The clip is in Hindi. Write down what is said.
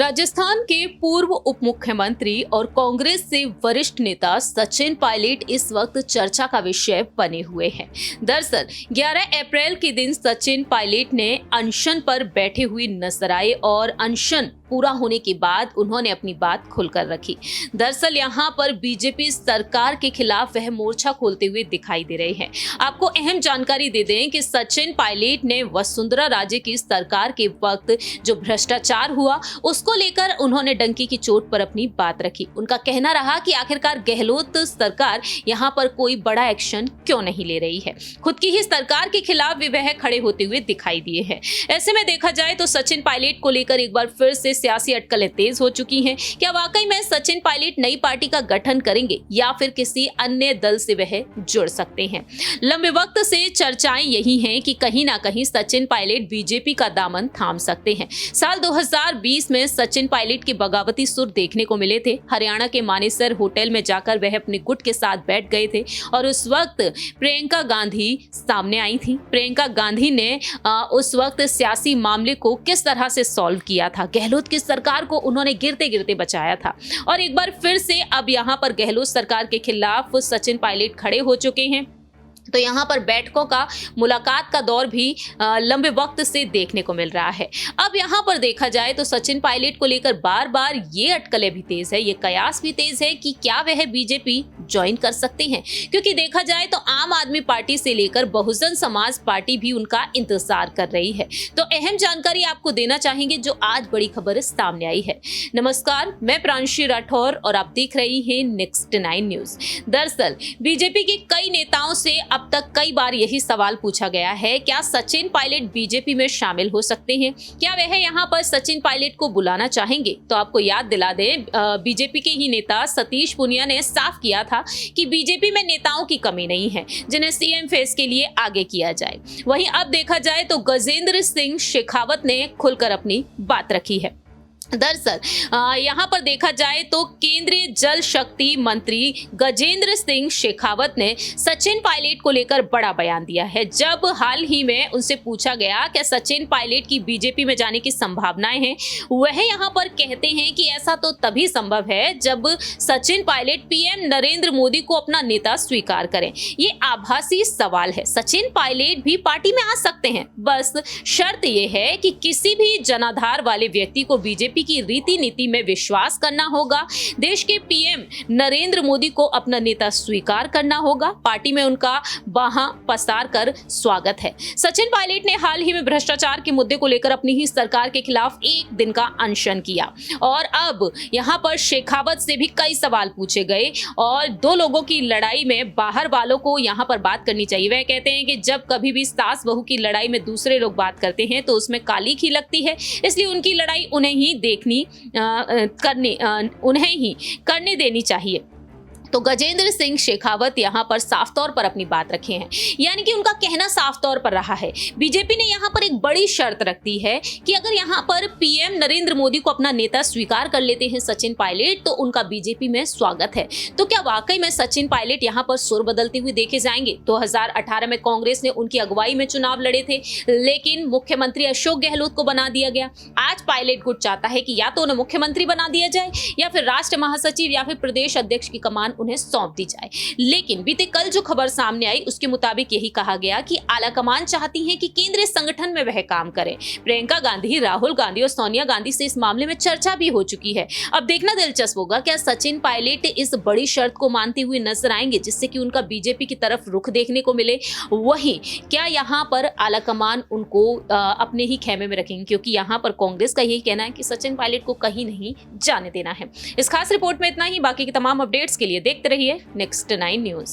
राजस्थान के पूर्व उप मुख्यमंत्री और कांग्रेस से वरिष्ठ नेता सचिन पायलट इस वक्त चर्चा का विषय बने हुए हैं। दरअसल 11 अप्रैल के दिन सचिन पायलट ने अनशन पर बैठे हुए नजर आए और अनशन पूरा होने के बाद उन्होंने अपनी बात खुलकर रखी। दरअसल यहाँ पर बीजेपी सरकार के खिलाफ वह मोर्चा खोलते हुए दिखाई दे रहे हैं। आपको अहम जानकारी दे दें कि सचिन पायलट ने वसुंधरा राजे की सरकार के वक्त जो भ्रष्टाचार हुआ उसको लेकर उन्होंने डंकी की चोट पर अपनी बात रखी। उनका कहना रहा कि आखिरकार गहलोत सरकार यहाँ पर कोई बड़ा एक्शन क्यों नहीं ले रही है। खुद की ही सरकार के खिलाफ भी वह खड़े होते हुए दिखाई दिए हैं। ऐसे में देखा जाए तो सचिन पायलट को लेकर एक बार फिर से सियासी अटकलें तेज हो चुकी हैं। क्या वाकई में सचिन पायलट नई पार्टी का गठन करेंगे या फिर किसी अन्य दल से वह जुड़ सकते हैं? लंबे वक्त से चर्चाएं यही हैं कि कहीं ना कहीं सचिन पायलट बीजेपी का दामन थाम सकते हैं। साल 2020 में सचिन पायलट के बगावती सुर देखने को मिले थे। हरियाणा के मानेसर होटल में जाकर वह अपने गुट के साथ बैठ गए थे और उस वक्त प्रियंका गांधी सामने आई थी। प्रियंका गांधी ने उस वक्त सियासी मामले को किस तरह से सॉल्व किया था। गहलोत की सरकार को उन्होंने गिरते गिरते बचाया था और एक बार फिर से अब यहाँ पर गहलोत सरकार के खिलाफ सचिन पायलट खड़े हो चुके हैं। तो यहाँ पर बैठकों का मुलाकात का दौर भी लंबे वक्त से देखने को मिल रहा है। अब यहाँ पर देखा जाए तो सचिन पायलट को लेकर बार बार ये अटकलें भी तेज है, ये कयास भी तेज है कि क्या वह बीजेपी ज्वाइन कर सकते हैं, क्योंकि देखा जाए तो आम आदमी पार्टी से लेकर बहुजन समाज पार्टी भी उनका इंतजार कर रही है। तो अहम जानकारी आपको देना चाहेंगे जो आज बड़ी खबर सामने आई है। नमस्कार, मैं प्रांशी राठौर और आप देख रही हैं नेक्स्ट 9 न्यूज। दरअसल बीजेपी के कई नेताओं से अब तक कई बार यही सवाल पूछा गया है, क्या सचिन पायलट बीजेपी में शामिल हो सकते हैं, क्या वह यहाँ पर सचिन पायलट को बुलाना चाहेंगे? तो आपको याद दिला दें, बीजेपी के ही नेता सतीश पूनिया ने साफ किया था कि बीजेपी में नेताओं की कमी नहीं है जिन्हें सीएम फेस के लिए आगे किया जाए। वहीं अब देखा जाए तो गजेंद्र सिंह शेखावत ने खुलकर अपनी बात रखी है। दरअसल यहाँ पर देखा जाए तो केंद्रीय जल शक्ति मंत्री गजेंद्र सिंह शेखावत ने सचिन पायलट को लेकर बड़ा बयान दिया है। जब हाल ही में उनसे पूछा गया कि सचिन पायलट की बीजेपी में जाने की संभावनाएं हैं, वह यहाँ पर कहते हैं कि ऐसा तो तभी संभव है जब सचिन पायलट पीएम नरेंद्र मोदी को अपना नेता स्वीकार करें। ये आभासी सवाल है। सचिन पायलट भी पार्टी में आ सकते हैं, बस शर्त यह है कि किसी भी जनाधार वाले व्यक्ति को बीजेपी की रीति नीति में विश्वास करना होगा। देश के पीएम नरेंद्र मोदी को अपना नेता स्वीकार करना होगा। पार्टी में उनका बाहां पसार कर स्वागत है। सचिन पायलट ने हाल ही में भ्रष्टाचार के मुद्दे को लेकर अपनी ही सरकार के खिलाफ 1 दिन का अनशन किया और अब यहां पर शेखावत से भी कई सवाल पूछे गए और 2 लोगों की लड़ाई में बाहर वालों को यहां पर बात करनी चाहिए। वह कहते हैं कि जब कभी भी सास बहू की लड़ाई में दूसरे लोग बात करते हैं तो उसमें काली ही लगती है, इसलिए उनकी लड़ाई उन्हें ही उन्हें ही करने देनी चाहिए। तो गजेंद्र सिंह शेखावत यहाँ पर साफ तौर पर अपनी बात रखे हैं, यानी कि उनका कहना साफ तौर पर रहा है। बीजेपी ने यहाँ पर एक बड़ी शर्त रख दी है कि अगर यहाँ पर पीएम नरेंद्र मोदी को अपना नेता स्वीकार कर लेते हैं सचिन पायलट तो उनका बीजेपी में स्वागत है। तो क्या वाकई में सचिन पायलट यहाँ पर सुर बदलते हुए देखे जाएंगे? 2018 में कांग्रेस ने उनकी अगुवाई में चुनाव लड़े थे, लेकिन मुख्यमंत्री अशोक गहलोत को बना दिया गया। आज पायलट गुट चाहता है कि या तो उन्हें मुख्यमंत्री बना दिया जाए या फिर राष्ट्रीय महासचिव या फिर प्रदेश अध्यक्ष की कमान उन्हें सौंप दी जाए। लेकिन बीते कल जो खबर सामने आई उसके मुताबिक यही कहा गया कि आला कमान चाहती है कि केंद्रीय संगठन में वह काम करें। प्रियंका गांधी, राहुल गांधी और सोनिया गांधी से इस मामले में चर्चा भी हो चुकी है। अब देखना दिलचस्प होगा क्या सचिन पायलट इस बड़ी शर्त को मानते हुए नजर आएंगे जिससे कि उनका बीजेपी की तरफ रुख देखने को मिले। वहीं क्या यहाँ पर आला कमान उनको अपने ही खेमे में रखेंगे, क्योंकि यहाँ पर कांग्रेस का यही कहना है कि सचिन पायलट को कहीं नहीं जाने देना है। इस खास रिपोर्ट में इतना ही। बाकी की तमाम अपडेट्स के लिए देखते रहिए नेक्स्ट 9 न्यूज।